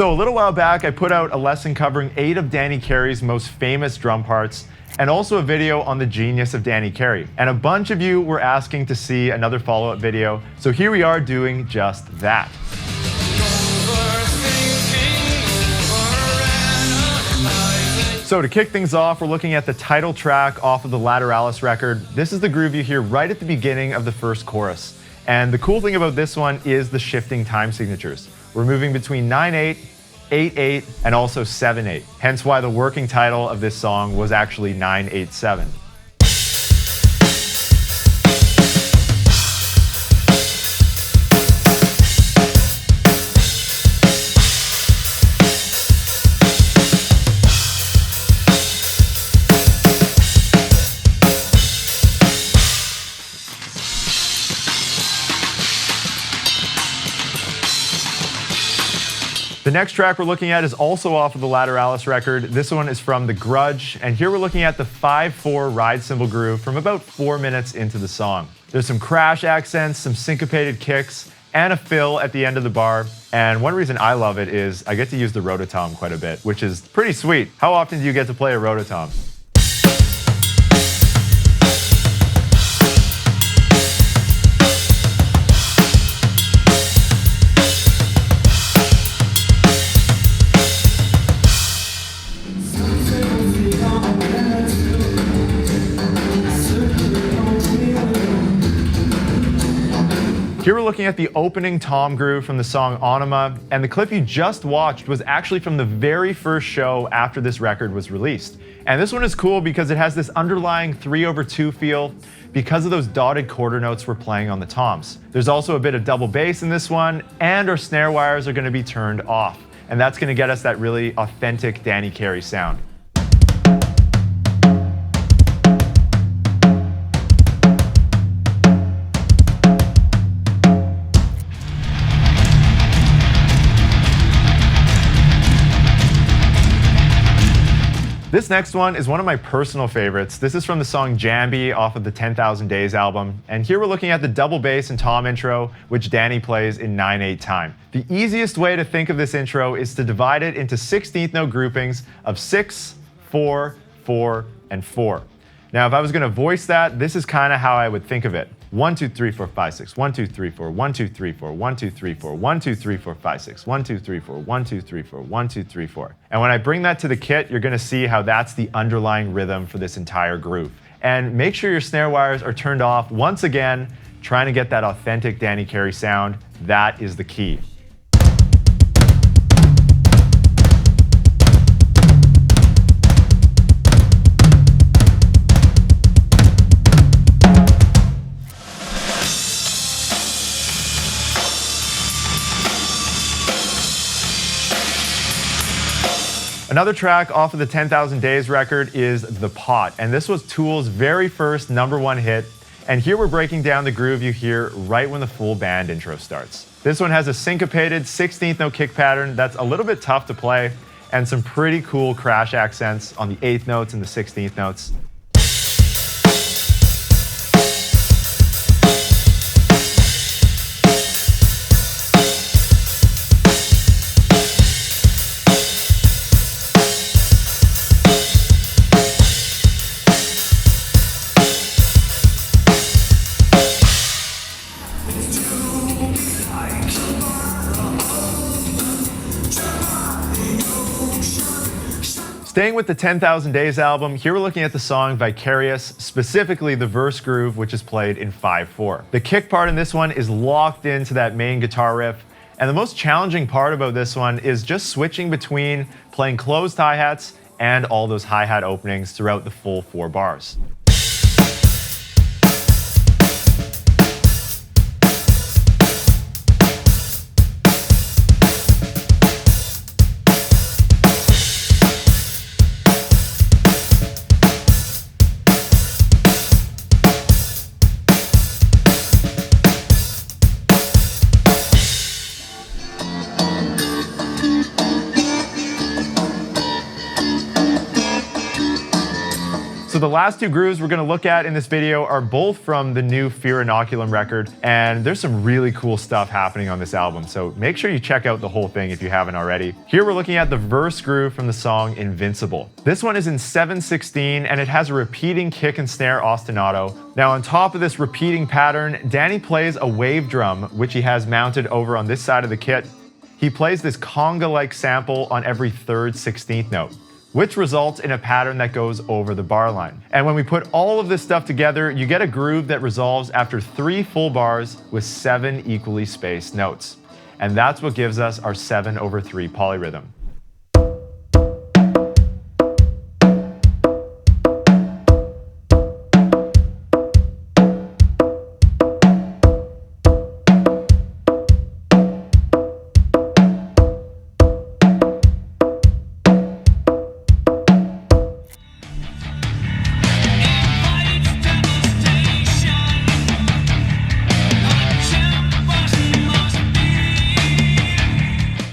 So a little while back, I put out a lesson covering 8 of Danny Carey's most famous drum parts, and also a video on the genius of Danny Carey. And a bunch of you were asking to see another follow-up video, so here we are doing just that. So to kick things off, we're looking at the title track off of the Lateralus record. This is the groove you hear right at the beginning of the first chorus. And the cool thing about this one is the shifting time signatures. We're moving between 9/8, 8/8, and also 7/8. Hence why the working title of this song was actually 9/8/7. The next track we're looking at is also off of the Lateralus record. This one is from the Grudge, and here we're looking at the 5/4 ride cymbal groove from about 4 minutes into the song. There's some crash accents, some syncopated kicks, and a fill at the end of the bar. And one reason I love it is I get to use the rototom quite a bit, which is pretty sweet. How often do you get to play a rototom? Here we're looking at the opening tom groove from the song Ænema, and the clip you just watched was actually from the very first show after this record was released. And this one is cool because it has this underlying 3/2 feel because of those dotted quarter notes we're playing on the toms. There's also a bit of double bass in this one, and our snare wires are going to be turned off. And that's going to get us that really authentic Danny Carey sound. This next one is one of my personal favorites. This is from the song Jambi off of the 10,000 Days album. And here we're looking at the double bass and tom intro, which Danny plays in 9/8 time. The easiest way to think of this intro is to divide it into 16th note groupings of 6, 4, 4, and 4. Now, if I was going to voice that, this is kind of how I would think of it. 1, 2, 3, 4, 5, 6. 1, 2, 3, 4. 1, 2, 3, 4. 1, 2, 3, 4. 1, 2, 3, 4, 5, 6. 1, 2, 3, 4. 1, 2, 3, 4. 1, 2, 3, 4. And when I bring that to the kit, you're going to see how that's the underlying rhythm for this entire groove. And make sure your snare wires are turned off. Once again, trying to get that authentic Danny Carey sound. That is the key. Another track off of the 10,000 Days record is The Pot, and this was Tool's very first #1 hit, and here we're breaking down the groove you hear right when the full band intro starts. This one has a syncopated 16th note kick pattern that's a little bit tough to play, and some pretty cool crash accents on the 8th notes and the 16th notes. Staying with the 10,000 Days album, here we're looking at the song Vicarious, specifically the verse groove, which is played in 5/4. The kick part in this one is locked into that main guitar riff, and the most challenging part about this one is just switching between playing closed hi-hats and all those hi-hat openings throughout the full 4 bars. So the last two grooves we're going to look at in this video are both from the new Fear Inoculum record, and there's some really cool stuff happening on this album, so make sure you check out the whole thing if you haven't already. Here we're looking at the verse groove from the song Invincible. This one is in 7/16 and it has a repeating kick and snare ostinato. Now on top of this repeating pattern, Danny plays a wave drum, which he has mounted over on this side of the kit. He plays this conga-like sample on every 3rd 16th note, which results in a pattern that goes over the bar line. And when we put all of this stuff together, you get a groove that resolves after 3 full bars with 7 equally spaced notes. And that's what gives us our 7/3 polyrhythm.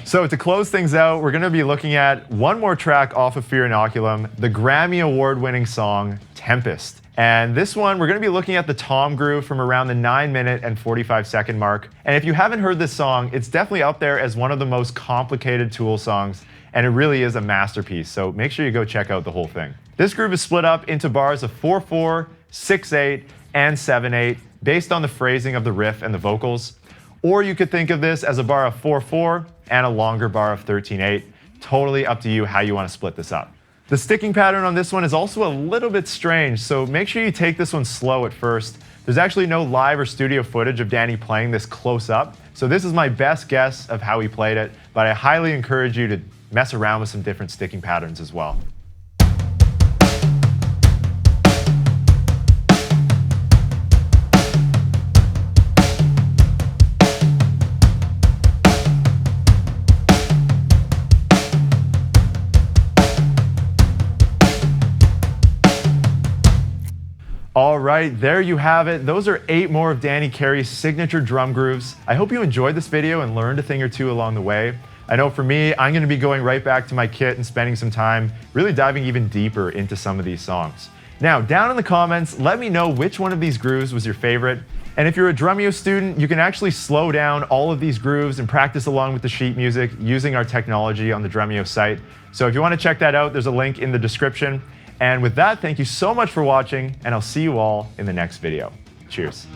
So to close things out, we're going to be looking at one more track off of Fear Inoculum, the Grammy Award-winning song, Tempest. And this one, we're going to be looking at the tom groove from around the 9-minute and 45-second mark. And if you haven't heard this song, it's definitely up there as one of the most complicated Tool songs, and it really is a masterpiece, so make sure you go check out the whole thing. This groove is split up into bars of 4/4, 6/8, and 7/8, based on the phrasing of the riff and the vocals. Or you could think of this as a bar of 4/4 and a longer bar of 13/8. Totally up to you how you want to split this up. The sticking pattern on this one is also a little bit strange, so make sure you take this one slow at first. There's actually no live or studio footage of Danny playing this close up, so this is my best guess of how he played it, but I highly encourage you to mess around with some different sticking patterns as well. All right, there you have it. Those are 8 more of Danny Carey's signature drum grooves. I hope you enjoyed this video and learned a thing or two along the way. I know for me, I'm gonna be going right back to my kit and spending some time really diving even deeper into some of these songs. Now, down in the comments, let me know which one of these grooves was your favorite. And if you're a Drumeo student, you can actually slow down all of these grooves and practice along with the sheet music using our technology on the Drumeo site. So if you wanna check that out, there's a link in the description. And with that, thank you so much for watching, and I'll see you all in the next video. Cheers.